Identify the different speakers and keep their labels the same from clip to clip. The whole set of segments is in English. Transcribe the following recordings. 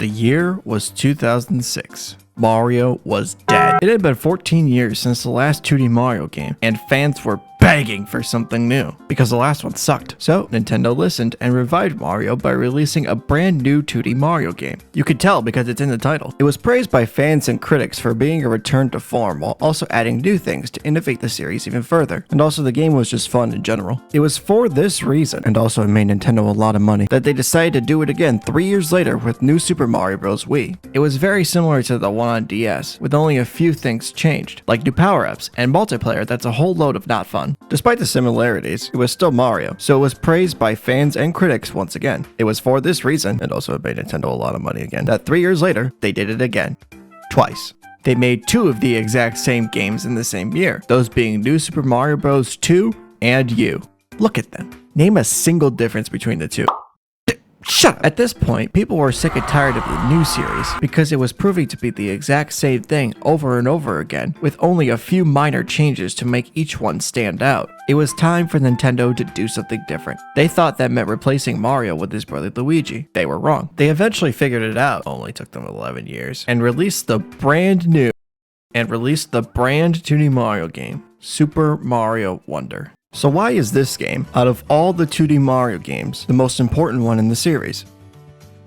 Speaker 1: The year was 2006. Mario was dead. It had been 14 years since the last 2D Mario game, and fans were begging for something new, because the last one sucked. So, Nintendo listened and revived Mario by releasing a brand new 2D Mario game. You could tell because it's in the title. It was praised by fans and critics for being a return to form, while also adding new things to innovate the series even further. And also the game was just fun in general. It was for this reason, and also it made Nintendo a lot of money, that they decided to do it again 3 years later with New Super Mario Bros. Wii. It was very similar to the one on DS, with only a few things changed, like new power-ups and multiplayer that's a whole load of not fun. Despite the similarities, it was still Mario, so it was praised by fans and critics once again. It was for this reason, and also it made Nintendo a lot of money again, that 3 years later, they did it again. Twice. They made two of the exact same games in the same year, those being New Super Mario Bros. 2 and U. Look at them. Name a single difference between the two. Shut up! At this point, people were sick and tired of the new series because it was proving to be the exact same thing over and over again, with only a few minor changes to make each one stand out. It was time for Nintendo to do something different. They thought that meant replacing Mario with his brother Luigi. They were wrong. They eventually figured it out, only took them 11 years, and released the brand 2D Mario game, Super Mario Wonder. So why is this game, out of all the 2D Mario games, the most important one in the series?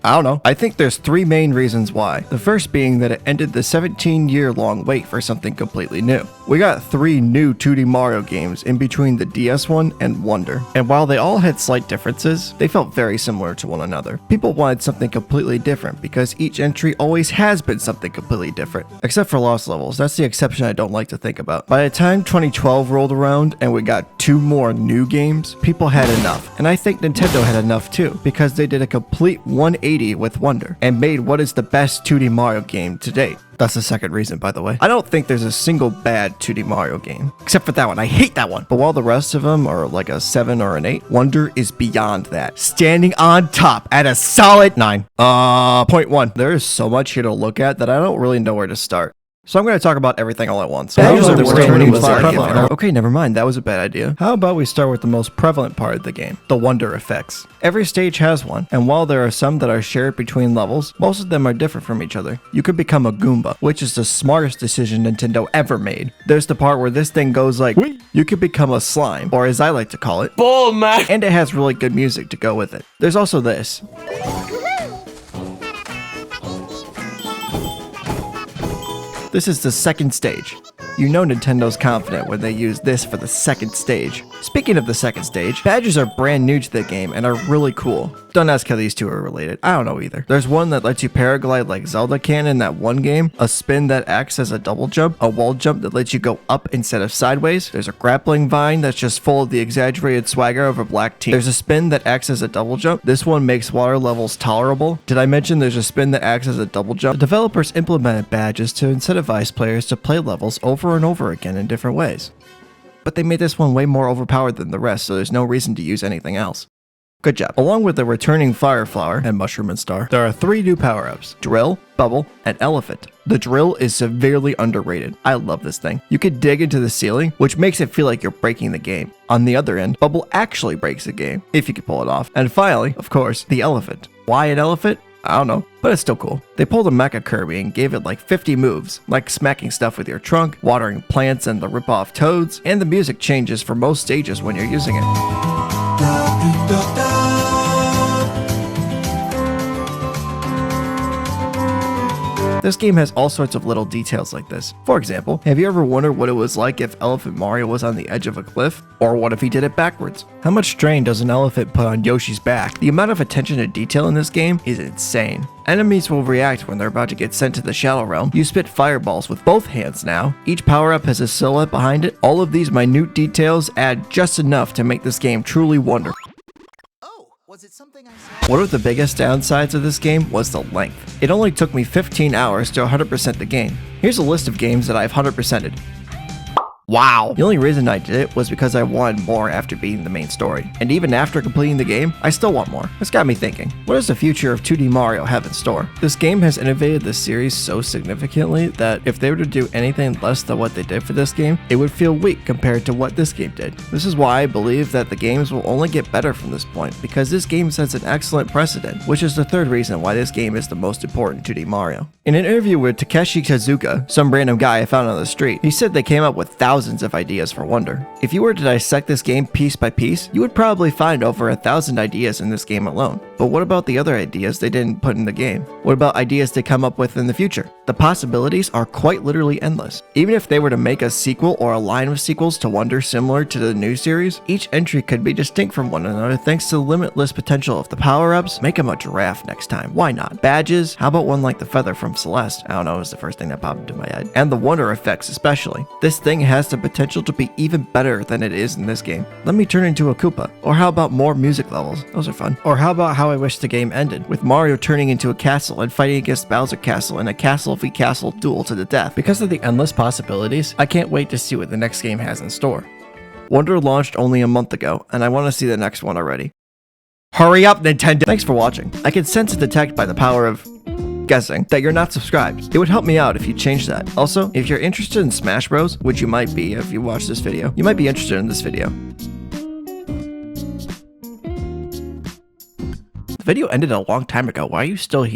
Speaker 1: I don't know. I think there's three main reasons why. The first being that it ended the 17-year-long wait for something completely new. We got 3 new 2D Mario games in between the DS one and Wonder, and while they all had slight differences, they felt very similar to one another. People wanted something completely different because each entry always has been something completely different. Except for Lost Levels, that's the exception I don't like to think about. By the time 2012 rolled around and we got 2 more new games, people had enough. And I think Nintendo had enough too, because they did a complete 180 with Wonder and made what is the best 2D Mario game to date. That's the second reason, by the way. I don't think there's a single bad 2D Mario game, except for that one. I hate that one. But while the rest of them are like a 7 or an 8, Wonder is beyond that, standing on top at a solid 9.1. There is so much here to look at that I don't really know where to start. So I'm going to talk about everything all at once. Okay, never mind. That was a bad idea. How about we start with the most prevalent part of the game, the Wonder effects. Every stage has one, and while there are some that are shared between levels, most of them are different from each other. You could become a Goomba, which is the smartest decision Nintendo ever made. There's the part where this thing goes like, whee! You could become a slime, or as I like to call it, Bull Man! And it has really good music to go with it. There's also this. This is the second stage. You know Nintendo's confident when they use this for the second stage. Speaking of the second stage, badges are brand new to the game and are really cool. Don't ask how these two are related. I don't know either. There's one that lets you paraglide like Zelda can in that one game, a spin that acts as a double jump, a wall jump that lets you go up instead of sideways. There's a grappling vine that's just full of the exaggerated swagger of a black team. There's a spin that acts as a double jump. This one makes water levels tolerable. Did I mention there's a spin that acts as a double jump? The developers implemented badges to incentivize players to play levels over and over again in different ways. But they made this one way more overpowered than the rest, so there's no reason to use anything else. Good job. Along with the returning Fire Flower and Mushroom and Star, there are 3 new power-ups: Drill, Bubble, and Elephant. The Drill is severely underrated. I love this thing. You can dig into the ceiling, which makes it feel like you're breaking the game. On the other end, Bubble actually breaks the game, if you can pull it off. And finally, of course, the Elephant. Why an elephant? I don't know, but it's still cool. They pulled a Mecha Kirby and gave it like 50 moves, like smacking stuff with your trunk, watering plants and the rip-off toads, and the music changes for most stages when you're using it. This game has all sorts of little details like this. For example, have you ever wondered what it was like if Elephant Mario was on the edge of a cliff? Or what if he did it backwards? How much strain does an elephant put on Yoshi's back? The amount of attention to detail in this game is insane. Enemies will react when they're about to get sent to the Shadow Realm. You spit fireballs with both hands now. Each power-up has a silhouette behind it. All of these minute details add just enough to make this game truly wonderful.
Speaker 2: Was it something I said?
Speaker 1: One of the biggest downsides of this game was the length. It only took me 15 hours to 100% the game. Here's a list of games that I've 100%ed. Wow. The only reason I did it was because I wanted more after beating the main story. And even after completing the game, I still want more. This got me thinking, what does the future of 2D Mario have in store? This game has innovated the series so significantly that if they were to do anything less than what they did for this game, it would feel weak compared to what this game did. This is why I believe that the games will only get better from this point, because this game sets an excellent precedent, which is the third reason why this game is the most important 2D Mario. In an interview with Takeshi Tezuka, some random guy I found on the street, he said they came up with thousands of ideas for Wonder. If you were to dissect this game piece by piece, you would probably find over 1,000 ideas in this game alone. But what about the other ideas they didn't put in the game? What about ideas they come up with in the future? The possibilities are quite literally endless. Even if they were to make a sequel or a line of sequels to Wonder similar to the new series, each entry could be distinct from one another thanks to the limitless potential of the power-ups. Make them a giraffe next time, why not? Badges, how about one like the feather from Celeste? I don't know, it was the first thing that popped into my head. And the Wonder effects especially. This thing has the potential to be even better than it is in this game. Let me turn into a Koopa. Or how about more music levels? Those are fun. Or how about how I wish the game ended, with Mario turning into a castle and fighting against Bowser Castle in a castle v castle duel to the death. Because of the endless possibilities, I can't wait to see what the next game has in store. Wonder launched only a month ago, and I want to see the next one already. Hurry up, Nintendo! Thanks for watching. I can sense and detect by the power of guessing that you're not subscribed. It would help me out if you change that. Also, if you're interested in Smash Bros, which you might be if you watch this video, you might be interested in this video. The video ended a long time ago. Why are you still here?